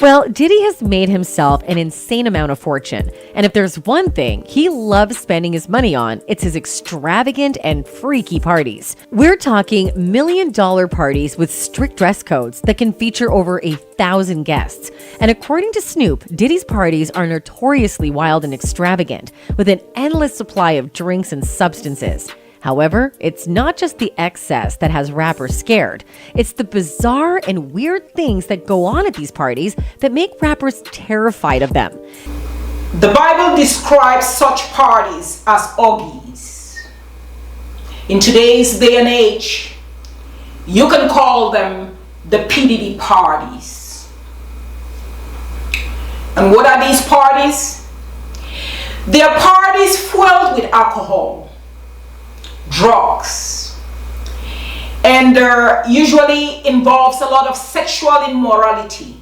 Well, Diddy has made himself an insane amount of fortune. And if there's one thing he loves spending his money on, it's his extravagant and freaky parties. We're talking million-dollar parties with strict dress codes that can feature over 1,000 guests. And according to Snoop, Diddy's parties are notoriously wild and extravagant, with an endless supply of drinks and substances. However, it's not just the excess that has rappers scared. It's the bizarre and weird things that go on at these parties that make rappers terrified of them. The Bible describes such parties as orgies. In today's day and age, you can call them the PDD parties. And what are these parties? They are parties filled with alcohol, drugs, and usually involves a lot of sexual immorality,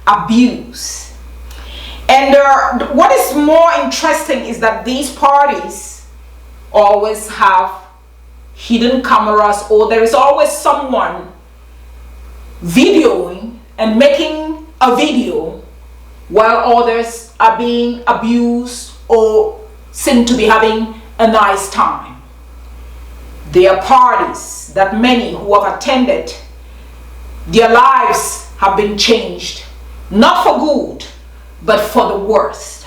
abuse. And what is more interesting is that these parties always have hidden cameras, or there is always someone videoing and making a video while others are being abused or seem to be having a nice time. There are parties that many who have attended, their lives have been changed, not for good, but for the worst.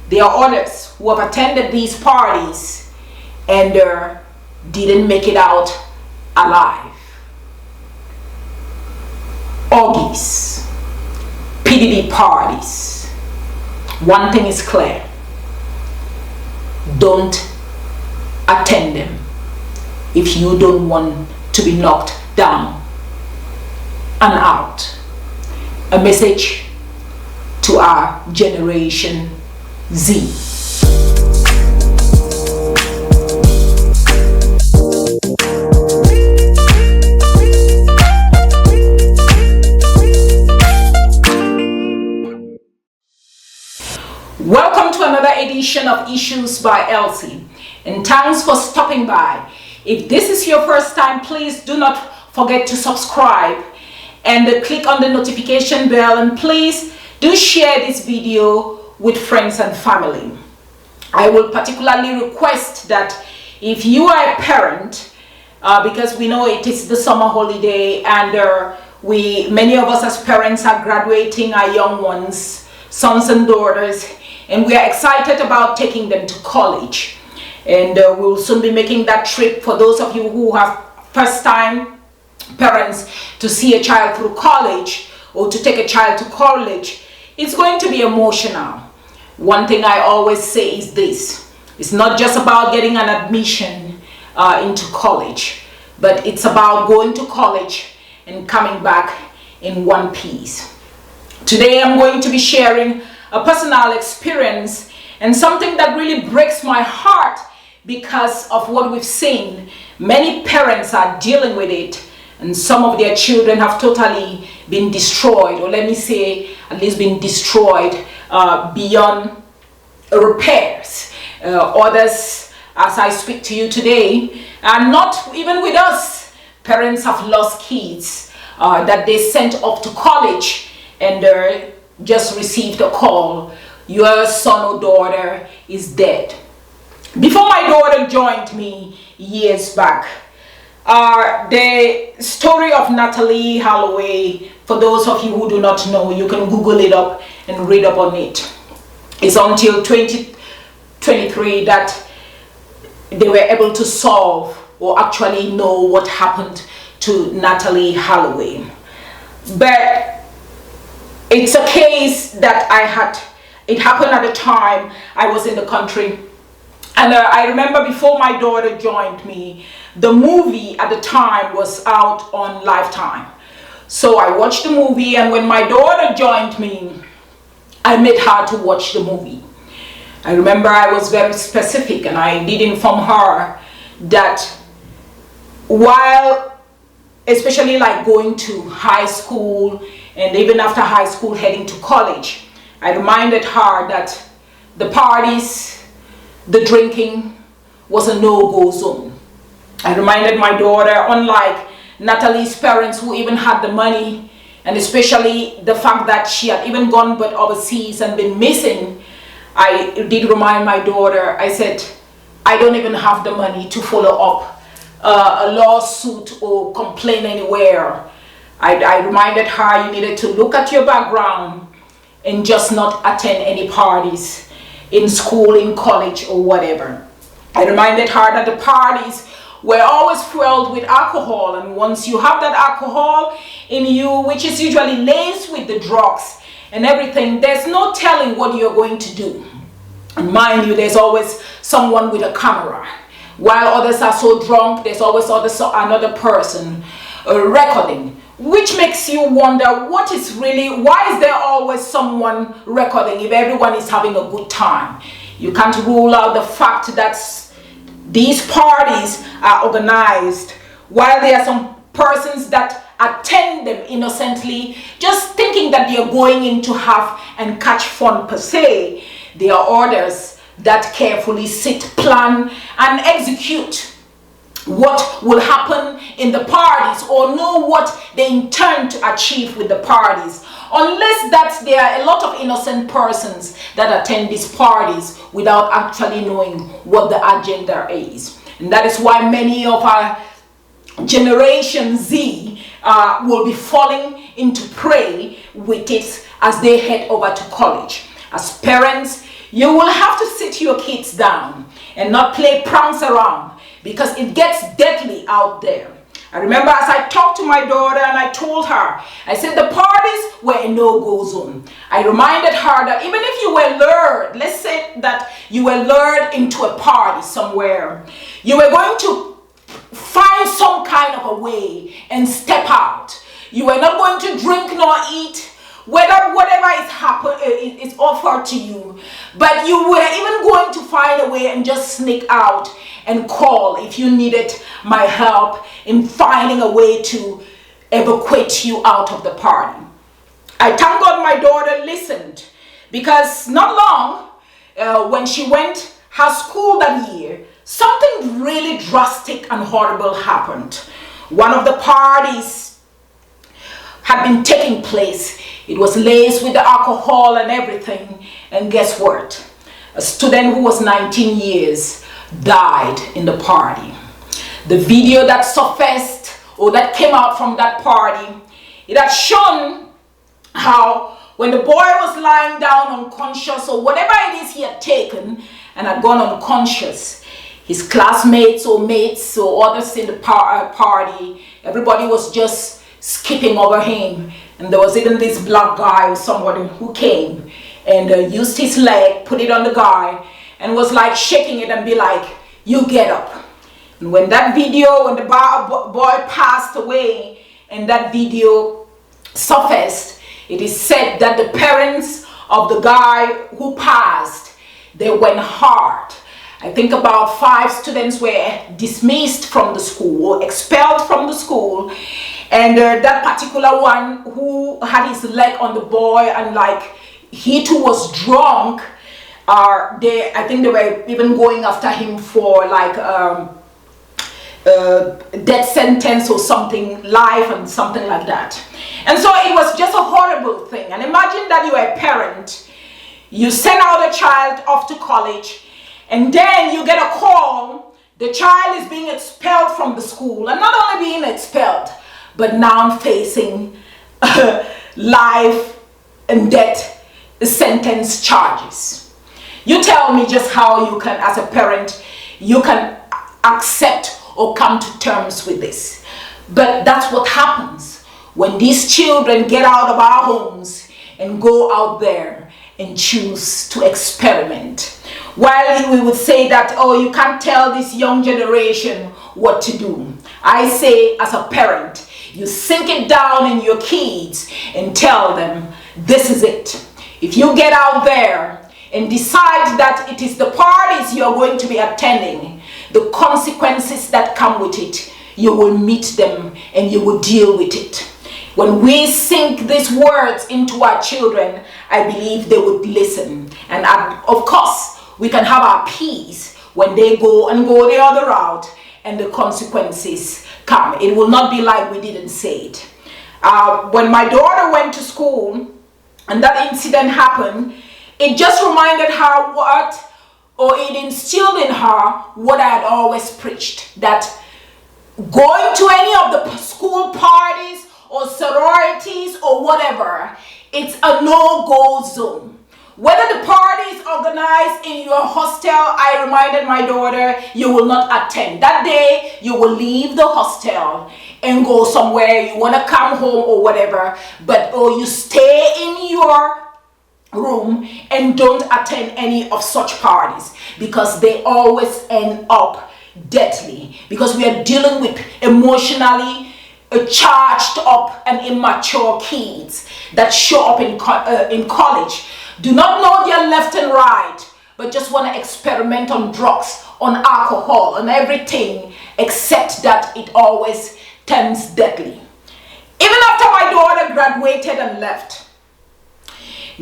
There are others who have attended these parties and didn't make it out alive. Orgies, PDD parties. One thing is clear: don't attend them if you don't want to be knocked down and out. A message to our Generation Z. Welcome to another edition of Issues by Elsie, and thanks for stopping by. If this is your first time, please do not forget to subscribe and click on the notification bell, and please do share this video with friends and family. I will particularly request that if you are a parent, because we know it is the summer holiday, and many of us as parents are graduating our young ones, sons and daughters, and we are excited about taking them to college. And we'll soon be making that trip. For those of you who have first-time parents, to see a child through college or to take a child to college, it's going to be emotional. One thing I always say is this: it's not just about getting an admission into college, but it's about going to college and coming back in one piece. Today I'm going to be sharing a personal experience and something that really breaks my heart because of what we've seen. Many parents are dealing with it, and some of their children have totally been destroyed, or let me say at least been destroyed beyond repairs. Others, as I speak to you today, are not even with us. Parents have lost kids that they sent off to college, and just received a call: your son or daughter is dead. Before my daughter joined me years back, the story of Natalie Holloway, for those of you who do not know, you can Google it up and read up on it. It's until 2023 that they were able to solve or actually know what happened to Natalie Holloway. But it's a case that it happened at a time I was in the country. And I remember before my daughter joined me, the movie at the time was out on Lifetime. So I watched the movie, and when my daughter joined me, I made her to watch the movie. I remember I was very specific, and I did inform her that while, especially like going to high school, and even after high school heading to college, I reminded her that the parties, the drinking was a no-go zone. I reminded my daughter, unlike Natalie's parents who even had the money and especially the fact that she had even gone but overseas and been missing, I did remind my daughter, I said, I don't even have the money to follow up a lawsuit or complain anywhere. I reminded her you needed to look at your background and just not attend any parties in school, in college, or whatever. I reminded her that the parties were always fueled with alcohol, and once you have that alcohol in you, which is usually laced with the drugs and everything, there's no telling what you're going to do. And mind you, there's always someone with a camera. While others are so drunk, there's always another person recording, which makes you wonder why is there always someone recording if everyone is having a good time? You can't rule out the fact that these parties are organized, while there are some persons that attend them innocently, just thinking that they are going in to have and catch fun per se. There are others that carefully sit, plan, and execute what will happen in the parties, or know what they intend to achieve with the parties, unless that there are a lot of innocent persons that attend these parties without actually knowing what the agenda is. And that is why many of our Generation Z will be falling into prey with it as they head over to college. As parents, you will have to sit your kids down and not play pranks around, because it gets deadly out there. I remember as I talked to my daughter and I told her, I said the parties were a no-go zone. I reminded her that even if you were lured, let's say that you were lured into a party somewhere, you were going to find some kind of a way and step out. You were not going to drink nor eat, whatever is offered to you, but you were even going to find a way and just sneak out and call if you needed my help in finding a way to evacuate you out of the party. I thank God my daughter listened, because not long when she went her school that year, something really drastic and horrible happened. One of the parties had been taking place. It was laced with the alcohol and everything, and guess what? A student who was 19 years died in the party. The video that surfaced, or that came out from that party, it had shown how when the boy was lying down unconscious, or whatever it is he had taken and had gone unconscious, his classmates or mates or others in the party, everybody was just skipping over him. And there was even this black guy or somebody who came and used his leg, put it on the guy, and was like shaking it and be like, you get up. And when that video, when the boy passed away and that video surfaced, it is said that the parents of the guy who passed, they went hard. I think about 5 students were dismissed from the school or expelled from the school. And that particular one who had his leg on the boy and like he too was drunk, I think they were even going after him for like death sentence or something, life and something like that. And so it was just a horrible thing. And imagine that you are a parent, you send out a child off to college, and then you get a call, the child is being expelled from the school, and not only being expelled, but now facing life and death sentence charges. You tell me just how you can, as a parent, you can accept or come to terms with this. But that's what happens when these children get out of our homes and go out there and choose to experiment. While we would say that, oh, you can't tell this young generation what to do, I say as a parent, you sink it down in your kids and tell them, this is it. If you get out there and decide that it is the parties you're going to be attending, the consequences that come with it, you will meet them and you will deal with it. When we sink these words into our children, I believe they would listen. And of course, we can have our peace when they go the other route and the consequences come. It will not be like we didn't say it. when my daughter went to school and that incident happened, it just reminded her or it instilled in her what I had always preached, that going to any of the school parties or sororities or whatever, it's a no-go zone. Whether the party is organized in your hostel, I reminded my daughter, you will not attend. That day, you will leave the hostel and go somewhere. You want to come home or whatever, or you stay in your room and don't attend any of such parties, because they always end up deadly, because we are dealing with emotionally charged up and immature kids that show up in college, do not know their left and right, but just want to experiment on drugs, on alcohol, on everything, except that it always turns deadly. Even after my daughter graduated and left,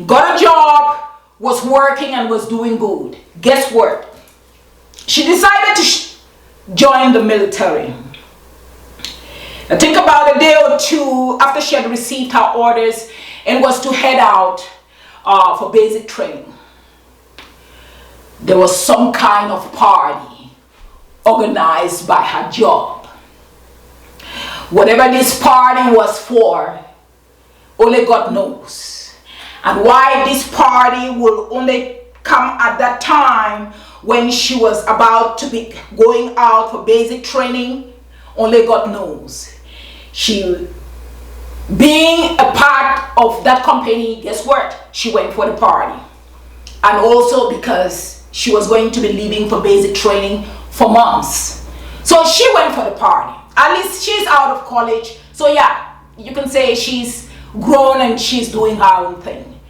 got a job, was working and was doing good, guess what? She decided to join the military. I think about a day or two after she had received her orders and was to head out for basic training. There was some kind of party organized by her job. Whatever this party was for, only God knows. And why this party will only come at that time when she was about to be going out for basic training, only God knows. She, being a part of that company, guess what? She went for the party. And also because she was going to be leaving for basic training for months. So she went for the party. At least she's out of college. So yeah, you can say she's grown and she's doing her own thing.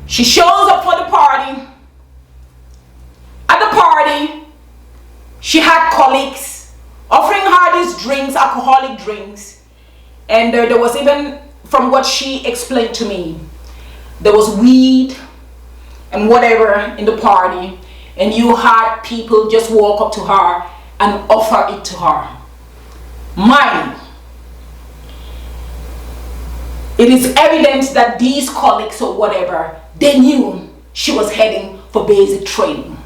She shows up for the party. At the party, she had colleagues offering her these drinks, alcoholic drinks. And there was even, from what she explained to me, there was weed and whatever in the party. And you had people just walk up to her and offer it to her. Mind you, it is evident that these colleagues or whatever, they knew she was heading for basic training.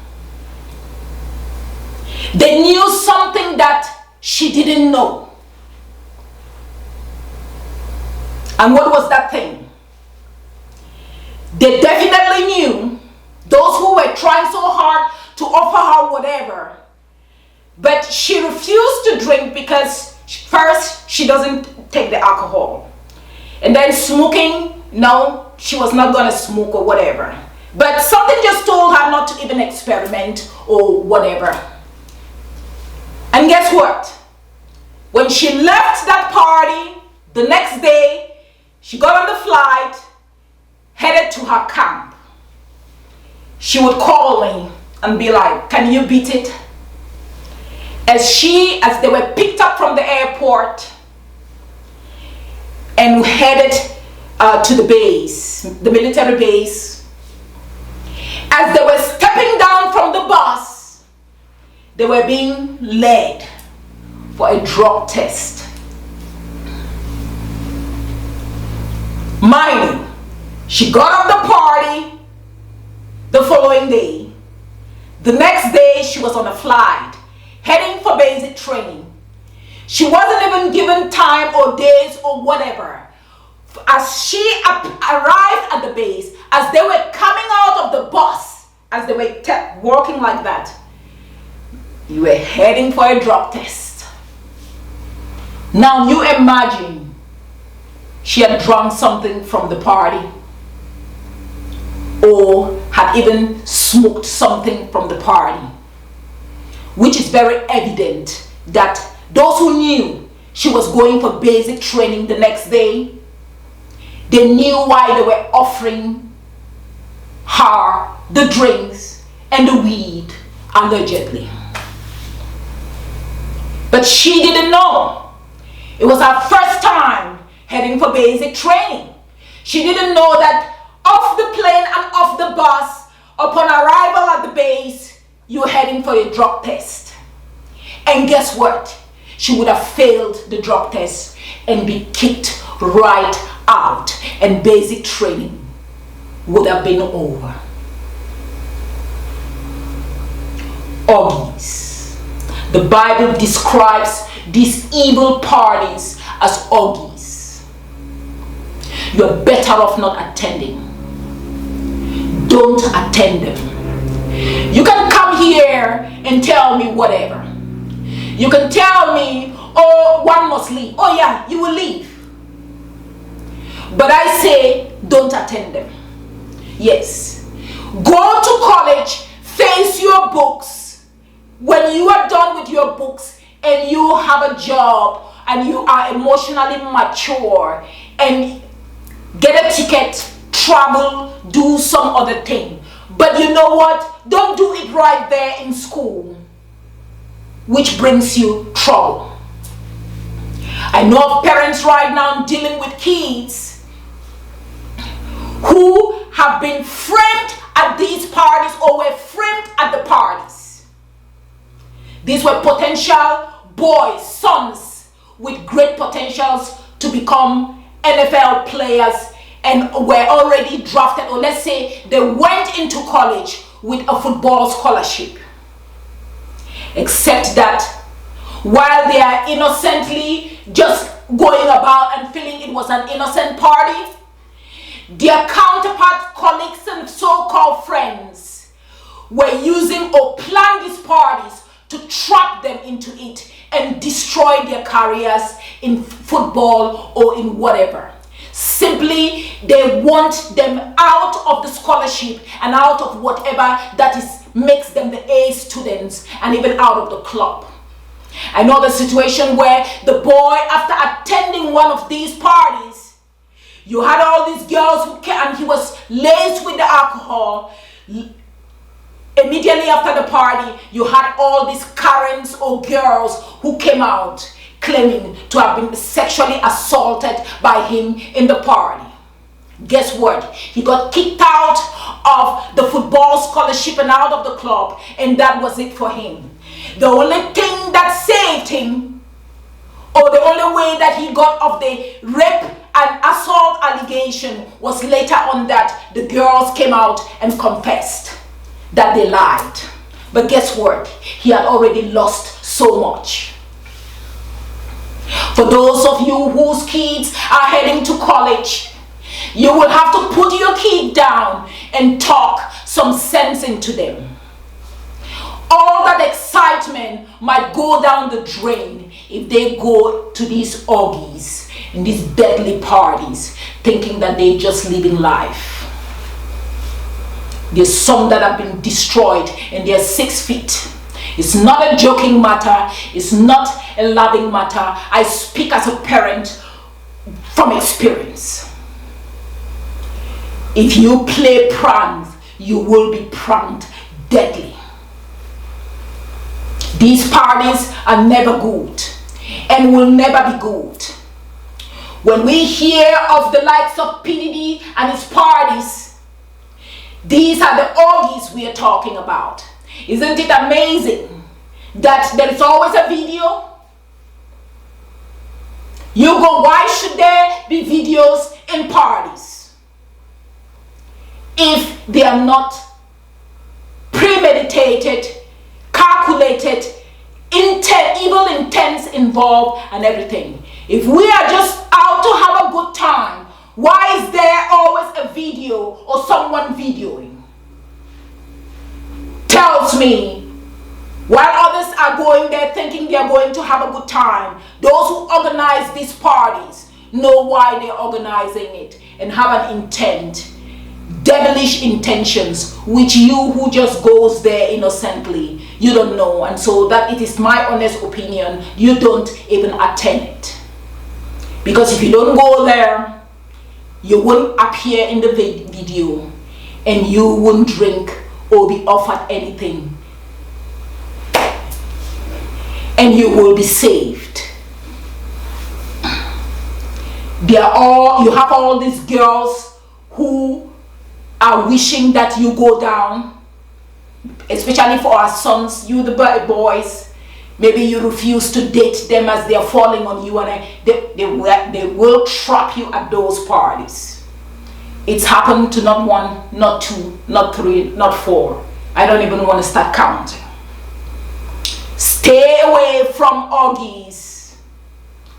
They knew something that she didn't know. And what was that thing? They definitely knew, those who were trying so hard to offer her whatever, but she refused to drink because first, she doesn't take the alcohol. And then smoking, no, she was not going to smoke or whatever. But something just told her not to even experiment or whatever. And guess what? When she left that party, the next day, she got on the flight, headed to her camp. She would call me and be like, can you beat it? As they were picked up from the airport and headed to the base, the military base, as they were stepping down from the bus, they were being led for a drug test. Mind you, she got off the party the following day. The next day, she was on a flight heading for basic training. She wasn't even given time or days or whatever. As she arrived at the base, as they were coming out of the bus, as they were walking like that, you were heading for a drug test. Now you imagine she had drunk something from the party or had even smoked something from the party, which is very evident that those who knew she was going for basic training the next day, they knew why they were offering her the drinks and the weed allegedly. But she didn't know. It was her first time heading for basic training. She didn't know that off the plane and off the bus, upon arrival at the base, you were heading for a drug test. And guess what? She would have failed the drug test and be kicked right out and basic training would have been over. Orgies. The Bible describes these evil parties as orgies. You're better off not attending. Don't attend them. You can come here and tell me whatever. You can tell me, oh, one must leave. Oh yeah, you will leave. But I say, don't attend them. Yes. Go to college, face your books. When you are done with your books and you have a job and you are emotionally mature and get a ticket, travel, do some other thing. But you know what? Don't do it right there in school, which brings you trouble. I know of parents right now dealing with kids who have been framed at these parties or were framed at the parties. These were potential boys, sons with great potentials to become NFL players and were already drafted, or let's say they went into college with a football scholarship. Except that while they are innocently just going about and feeling it was an innocent party, their counterparts, colleagues, and so-called friends were using or planned these parties to trap them into it and destroy their careers in football or in whatever. Simply, they want them out of the scholarship and out of whatever that makes them the A students and even out of the club. I know the situation where the boy, after attending one of these parties, you had all these girls who came and he was laced with the alcohol. Immediately after the party, you had all these Karens or girls who came out claiming to have been sexually assaulted by him in the party. Guess what? He got kicked out of the football scholarship and out of the club, and that was it for him. The only thing that saved him, or the only way that he got off the rape and assault allegation, was later on that the girls came out and confessed that they lied. But guess what? He had already lost so much. For those of you whose kids are heading to college, you will have to put your kid down and talk some sense into them. All that excitement might go down the drain if they go to these orgies and these deadly parties thinking that they're just living life. There's some that have been destroyed and they're 6 feet. It's not a joking matter. It's not a loving matter. I speak as a parent from experience. If you play pranks, you will be pranked deadly. These parties are never good and will never be good. When we hear of the likes of PDD and his parties, these are the orgies we are talking about. Isn't it amazing that there is always a video? You go, why should there be videos in parties if they are not premeditated, calculated, evil intents involved and everything? If we are just out to have a good time, why is there always a video or someone videoing? Tells me, while others are going there thinking they are going to have a good time, those who organize these parties know why they're organizing it and have an intent, devilish intentions, which you who just goes there innocently, you don't know. And so that it is my honest opinion, you don't even attend it. Because if you don't go there, you won't appear in the video and you won't drink or be offered anything, and you will be saved. You have all these girls who are wishing that you go down, especially for our sons, you the boys. Maybe you refuse to date them as they are falling on you, and they will trap you at those parties. It's happened to not one, not two, not three, not four. I don't even want to start counting. Stay away from orgies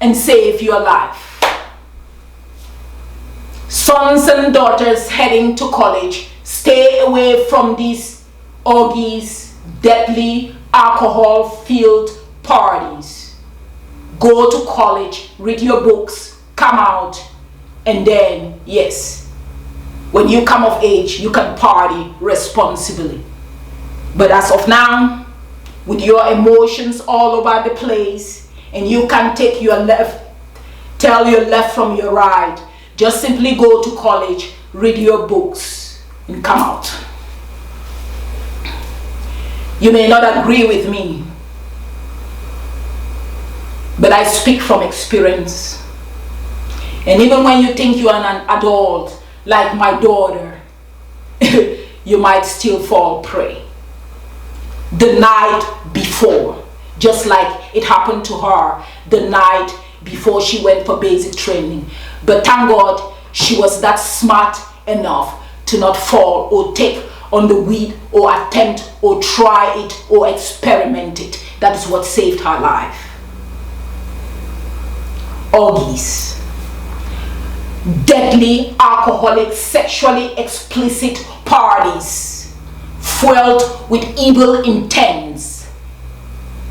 and save your life. Sons and daughters heading to college, stay away from these orgies, deadly alcohol-filled parties. Go to college, read your books, come out, and then, yes, when you come of age, you can party responsibly. But as of now, with your emotions all over the place, and you can take your left, tell your left from your right, just simply go to college, read your books, and come out. You may not agree with me, but I speak from experience. And even when you think you are an adult, like my daughter, you might still fall prey. The night before, just like it happened to her the night before she went for basic training. But thank God she was that smart enough to not fall or take on the weed or attempt or try it or experiment it. That is what saved her life. Orgies. Deadly, alcoholic, sexually explicit parties fueled with evil intents.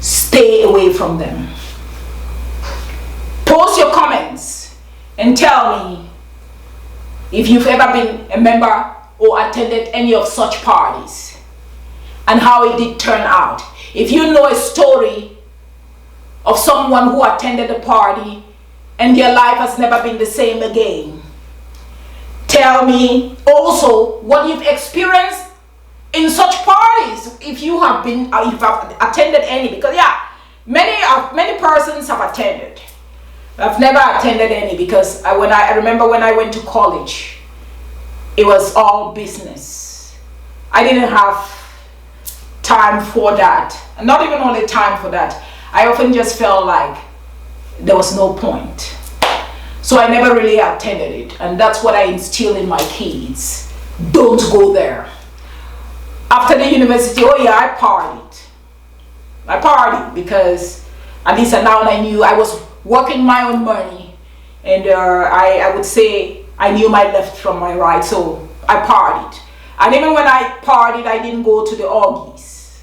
Stay away from them. Post your comments and tell me if you've ever been a member or attended any of such parties and how it did turn out. If you know a story of someone who attended a party and their life has never been the same again, tell me also what you've experienced in such parties, if you have been, if you have attended any, because yeah, many persons have attended. I've never attended any because I remember when I went to college, it was all business. I didn't have time for that, and not even only time for that. I often just felt like there was no point, so I never really attended it, and that's what I instill in my kids. Don't go there. After the university, oh yeah, I partied because at least now I knew I was working my own money, and I would say I knew my left from my right, so I partied. And even when I partied, I didn't go to the orgies.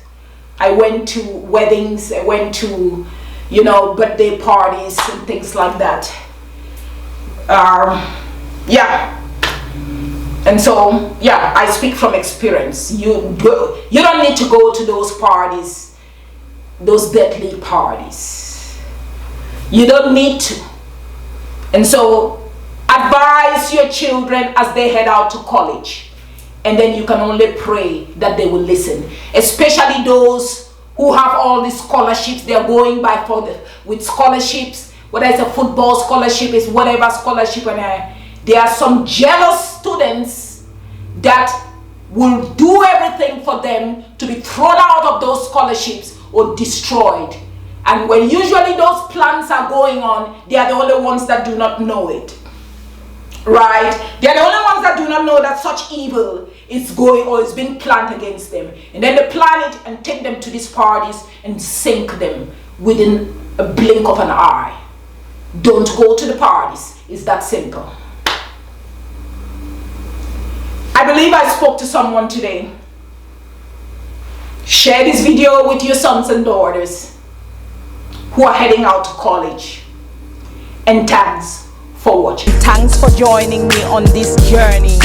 I went to weddings, I went to, you know, birthday parties and things like that. Yeah. And so, yeah, I speak from experience. You don't need to go to those parties, those deadly parties. You don't need to. And so, advise your children as they head out to college. And then you can only pray that they will listen. Especially those who have all these scholarships. They are going by with scholarships. Whether it's a football scholarship, it's whatever scholarship. And there are some jealous students that will do everything for them to be thrown out of those scholarships or destroyed. And when usually those plans are going on, they are the only ones that do not know it. Right? They are the only ones that do not know that such evil is going or is being planned against them. And then they plan it and take them to these parties and sink them within a blink of an eye. Don't go to the parties. It's that simple. I believe I spoke to someone today. Share this video with your sons and daughters who are heading out to college. And thanks for watching. Thanks for joining me on this journey.